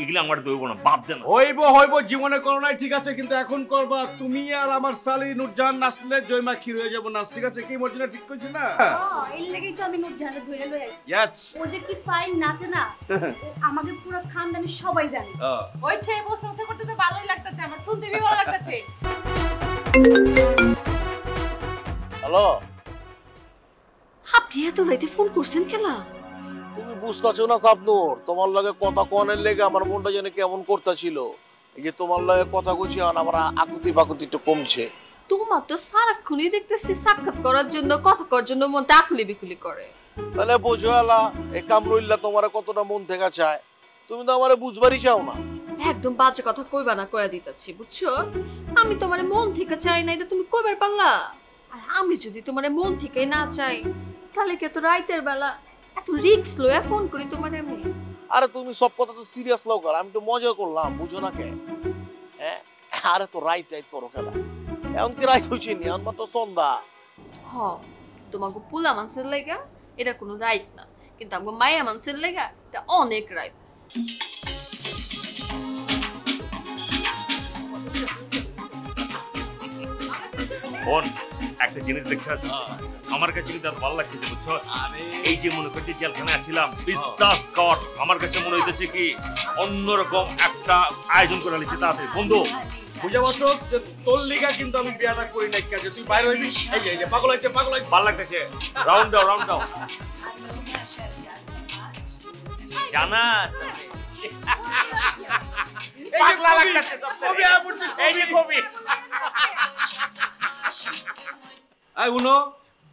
এগুলো আমার দইব না, বাদ দেন। হইব হইব, জীবনে করো নাই ঠিক আছে, কিন্তু এখন করবা। তুমি আর আমার শালি নুরজাহান নাচলে জয়মা ক্ষীর হয়ে যাবো নাচ, ঠিক আছে? কি মর্জিনা ঠিক করছি না? এই লাগেই তো আমি নুরজাহানের ধরে লই আইছি। ইয়েস, ও যে কি ফাইন নাচে না, আমাকে পুরো খানদানি সবাই জানে। ওইছে বসে করতে তো ভালোই লাগতেছে, আমার শুনতে ভালো লাগতেছে। হ্যালো, আপনি এত রাতে ফোন করছেন কেলা? তুমি বুঝতেছো না শাবনূর, তোমার লাগে কথা কনের লেগে আমার মনটা যেন কেমন করতেছিল। এই যে তোমার লাগে কথা কইছি, আমার আকুতি পাকুতি একটু কমছে। তোমার তো সারাক্ষণই দেখতেছি সাক্ষাৎ করার জন্য, কথা করার জন্য মনটা আকুলি বিকুলি করে। তাহলে বোঝো এলা এই কামরুল্লাহ তোমার কতটা মন থেকে চায়, তুমি তো আমারে বুঝবারই চাও না। একদম বাজে কথা কইবা না, কইয়া দিতাছি বুঝছো? আমি তোমারে মন থেকে চাই না, এটা তুমি কইবার পারলা? আর আমি যদি তোমারে মন থেকে না চাই, তাহলে কি এত রাইতের বেলা এত রিস্ক লইয়া ফোন করি তোমারে আমি? আরে তুমি সব কথা তো সিরিয়াস লও কর, আমি তো মজা করলাম, বুঝো না কে? হ্যাঁ, আরে তো রাইট করো খেলা। এখন কি রাইট হইছে নি, এখন তো সন্ধ্যা। হ, তোমাকে পোলা মানুষের লাগা এটা কোনো রাইট না, কিন্তু আমাকে মায়া মানুষের লাগা এটা অনেক রাইট। বোন, একটা জিনিস দেখছো, আমার কাছে কিন্তু ভালো লাগছে বুঝছো। এই যে মনে করছি জেলখানে আছিলাম, বিশ্বাস কর আমার কাছে মনে হইতেছে কি অন্যরকম একটা আয়োজন করে নিচ্ছে। তাড়াতাড়ি বন্ধু বুঝে বসো যে তোর লিগা কিন্তু আমি বিয়াটা করি নাই, কাজে তুই বাইরে হইবি। এই যে পাগল হইছে, পাগল হইছে, ভালো লাগতেছে। রাউন্ড দাও, রাউন্ড দাও। জানা পাগলা লাগতেছে কবি, এই যে কবি। এই হুনো,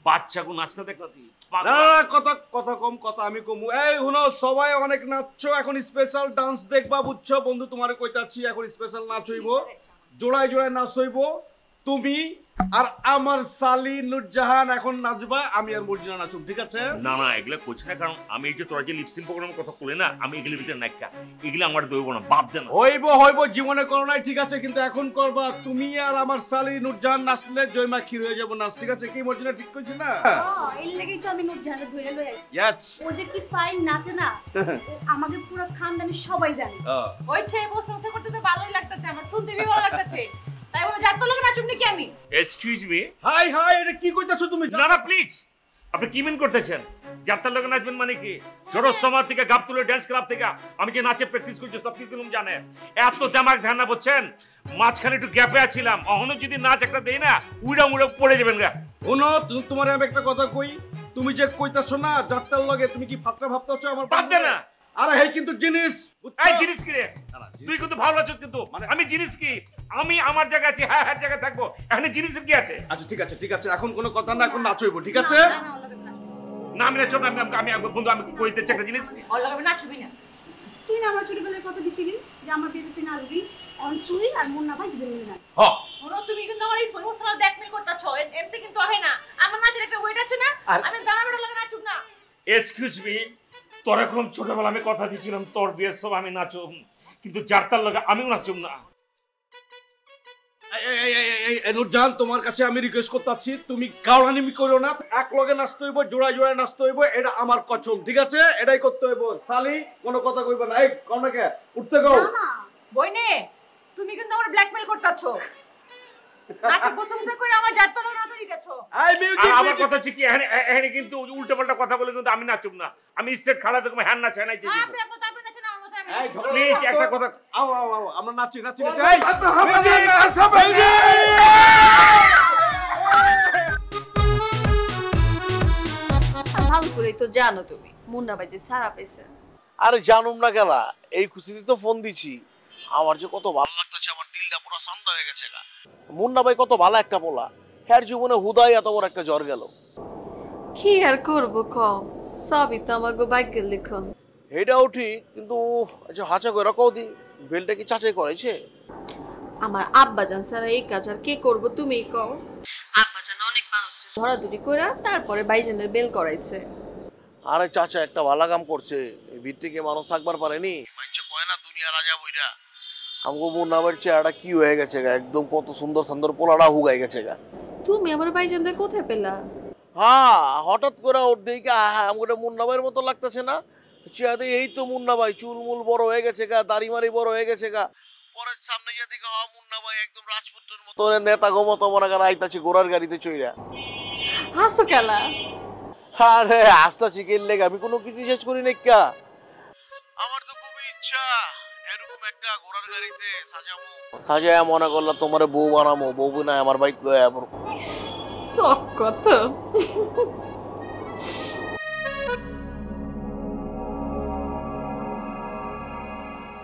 বাচ্চাকে নাচতে দেখো তুই। না কথা কথা কম, কথা আমি কমু। এই হুনো, সবাই অনেক নাচছো, এখন স্পেশাল ডান্স দেখবা বুঝছো? বন্ধু তোমারে কইতাছি, এখন স্পেশাল নাচ হইব, জোড়ায় জোড়ায় নাচ হইব। তুমি আর আমার শালি নুরজাহান এখন নাচবা, আমি আর মর্জিনা নাচুম, ঠিক আছে? না না, এগুলা করছি না, কারণ আমি এই যে তোরা যে লিপসিং প্রোগ্রামের কথা বলে না, আমি এগুলোর ভিতরে নাইকা, এগুলো আমার দইব না, বাদ দেন। হইব হইব, জীবনে করো নাই ঠিক আছে, কিন্তু এখন করবা। তুমি আর আমার শালি নুরজাহান নাচলে জয়মা ক্ষীর হয়ে যাবো নাচ, ঠিক আছে? কি মর্জিনা ঠিক করছি না? এই লাগেই তো আমি নুরজাহানের ধরে লই আইছি। ইয়েস, ও যে কি ফাইন নাচে না, আমাকে পুরো খানদানি সবাই জানে। ওইছে বসে করতে তো ভালোই লাগতেছে, আমার শুনতে ভালো লাগতেছে। তাই বলে যাত্রা লোক নাচুম নাকি আমি? Excuse me. হাই হাই, এটা কি কইতাছো তুমি? না না প্লিজ, আপনি কি মিন করতেছেন? যাত্রার লোক নাচবেন মানে কি? জোরস সমাজ থেকে, গাবতুলের ডান্স ক্লাব থেকে আমি যে নাচে প্র্যাকটিস করছি সব কিছু তুমি জানে। এত দিমাগ ধ্যান না বুঝছেন, মাঝখানে একটু গ্যাপে আছিলাম, অহনো যদি নাচ একটা দেই না, উইড়া মুড়ে পড়ে যাবেন গা। ওনো, তোমার আমি একটা কথা কই, তুমি যে কইতাছো না যাত্রার লগে, তুমি কি ফাত্রা ভাবতাছো আমার? বাদ দে না। আরে হেই কিন্তু জিনিস, এই জিনিস কি রে? তুই কিন্তু ভালো আছিস, কিন্তু আমি জিনিস কি? আমি আমার জায়গা আছি, হ্যাঁ হ্যাঁ জায়গায় থাকবো, এখানে জিনিসের কি আছে? আচ্ছা ঠিক আছে ঠিক আছে, এখন কোনো কথা না, এখন নাচ হইব, ঠিক আছে? না আমি নাচব না, আমি বন্ধু আমি কইতেছি একটা জিনিস। ওর লগে আমি নাচবি না। তুই না আমার ছোটবেলায় কথা দিছিলি যে আমার বিয়েতে তুই নাচবি, এখন তুই আর মুন্না ভাই দুজনে নাচ। হ্যাঁ, ওরা তুমি কিন্তু আমার ইমোশনাল ব্ল্যাকমেল করতেছো, এমতে কিন্তু হয় না। আমার নাচের একটা ওয়েট আছে না, আমি দাঁড়াবেড়া লগে নাচুম না। এক্সকিউজ মি, তোর এখন ছোটবেলা আমি কথা দিয়েছিলাম তোর বিয়ের সব আমি নাচুম, কিন্তু যাত্রার লগে আমিও নাচুম না। নুরজাহান, তোমার কাছে আমি রিকোয়েস্ট করতেছি, তুমি গাওড়ানিমি করো না, এক লগে নাচতে হইব, জোড়ায় জোড়ায় নাচতে হইব, এটা আমার কসম, ঠিক আছে? এটাই করতে হইব। শালি কোনো কথা কইবা না, এই কও না কে, উঠতে গো। বইনে তুমি কিন্তু আমার ব্ল্যাকমেল করতেছো, নাচে প্রশংসা করে আমার যাত্রা লোক নাচ হয়ে গেছো। এই মিউজিক, আমার কথা হচ্ছে কি, এখানে কিন্তু উল্টোপাল্টা কথা বলে কিন্তু আমি নাচুম না, আমি স্ট্রেট খাড়া থাকবো, হ্যাঁ নাচ হ্যাঁ নাচে আপনি আপনি আপনি নাচেন, আমার মতো আমি এই নাচবো। প্লিজ একটা কথা। আও আও আও, আমরা নাচি নাচি নাচি। এই ভালো করে তো জানো তুমি মুন্না ভাই যে সারা পেয়েছে। আরে জানুম না খেলা, এই খুশিতে তো ফোন দিছি। আমার যে কত ভালো লাগতেছে, আমার দিলটা পুরো শান্ত হয়ে গেছে গা। মুন্না ভাই কত ভালো একটা পোলা, হ্যার জীবনে হুদাই এত বড় একটা জ্বর গেল। কি আর করবো কম, সবই তো আমাকে ভাগ্যের লিখন। এটাও ঠিক, কিন্তু আচ্ছা হাঁচা করে কও দি, বেলটা কি চাচাই করেছে? আমার আব্বাজান ছাড়া এই কাজ আর কে করবো তুমিই কও। আব্বাজান অনেক মানুষ ধরাধরি করে তারপরে বাইজানের বেল করাইছে। আরে চাচা একটা ভালো কাম করছে, এই ভিত্তিকে মানুষ থাকবার পারেনি। মানুষ কয় না দুনিয়া রাজা বইরা, আমগো মুন্না ভাইয়ের চেহারাটা কি হয়ে গেছে গা, একদম কত সুন্দর সুন্দর পোলাটা হুগাই গেছে গা। তুমি আমার বাইজানদের কোথায় পেলা? হ্যাঁ, হঠাৎ করে ওর দিকে আমগো মুন্না ভাইয়ের মতো লাগতেছে না, চেয়াতে এই তো মুন্না ভাই চুল মুল বড় হয়ে গেছে গা, দাড়ি মারি বড় হয়ে গেছে গা। পরের সামনে গিয়ে দেখে মুন্না ভাই একদম রাজপুত্রের মতো নেতা গো মতো মনে করেন আইতাছি ঘোড়ার গাড়িতে চইরা। হাসো কেলা? আরে আসতাছি কেল লেগে, আমি কোনো ক্রিটিসাইজ করি না কা। আমার তো খুবই ইচ্ছা এরকম একটা ঘোড়ার গাড়িতে সাজায়া মনে করলা তোমার বউ বানামো, বউ না আমার বাইক লয়ে আমার। শখ কত।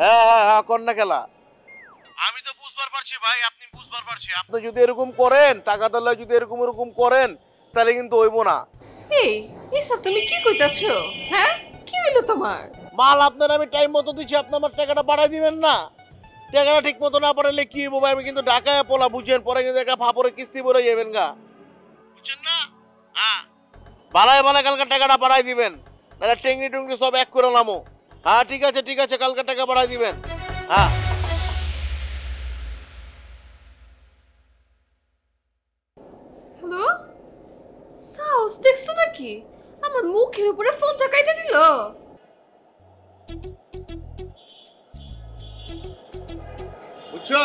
হ্যাঁ কন্যা খেলা আমি তো বুঝবার পারছি ভাই, আপনি বুঝবার পারছি। আপনি যদি এরকম করেন টাকাদাল্লা যদি এরকম করেন তাহলে কিন্তু হইব না। এই এসব তুমি কি কইতাছো? হ্যাঁ কি হইলো তোমার? মাল আপনার আমি টাইম মতো দিচ্ছি, আপনি আমার টাকাটা বাড়াই দিবেন না। টাকাটা ঠিক মতো না পাঠালে কি হইব ভাই? আমি কিন্তু ঢাকায় পোলা বুঝছেন, পরে কিন্তু একটা ফাপরে কিস্তি ভরে যাবেন গা, বুঝছেন না? হ্যাঁ বাড়ায় কালকে টাকাটা বাড়াই দিবেন, নাহলে টেঙ্গি টুঙ্গি সব এক করে নামো। হ্যাঁ ঠিক আছে কালকে টাকা বাড়াই দিবেন। হ্যাঁ হ্যালো, সাউস দেখছো নাকি? আমার মুখের উপরে ফোনটা কাইটা দিল। বুঝছো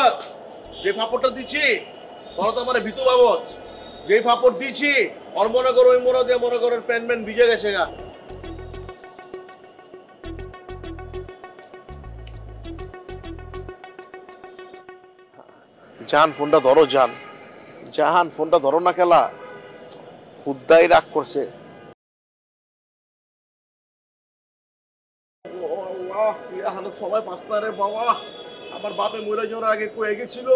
যে ফাপড়টা দিচ্ছি তোরা তো আমার ভিতু বাবদ, যে ফাপড় দিচ্ছি ওর মনে করো ওই মোড়া দিয়ে মনে করো প্যান্ট ভিজে গেছে গা। জান ফোনটা ধরো, জাহান ফোনটা ধরো না খেলা, খুদ্দাই রাগ করছে। সবাই পাঁচটা রে বাবা, আমার বাপে মরে যাওয়ার আগে কয়ে গেছিল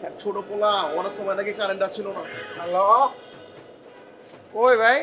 এক ছোট পোলা অনেক সময় নাকি কারেন্ট আসছিল না। হ্যালো, কই ভাই?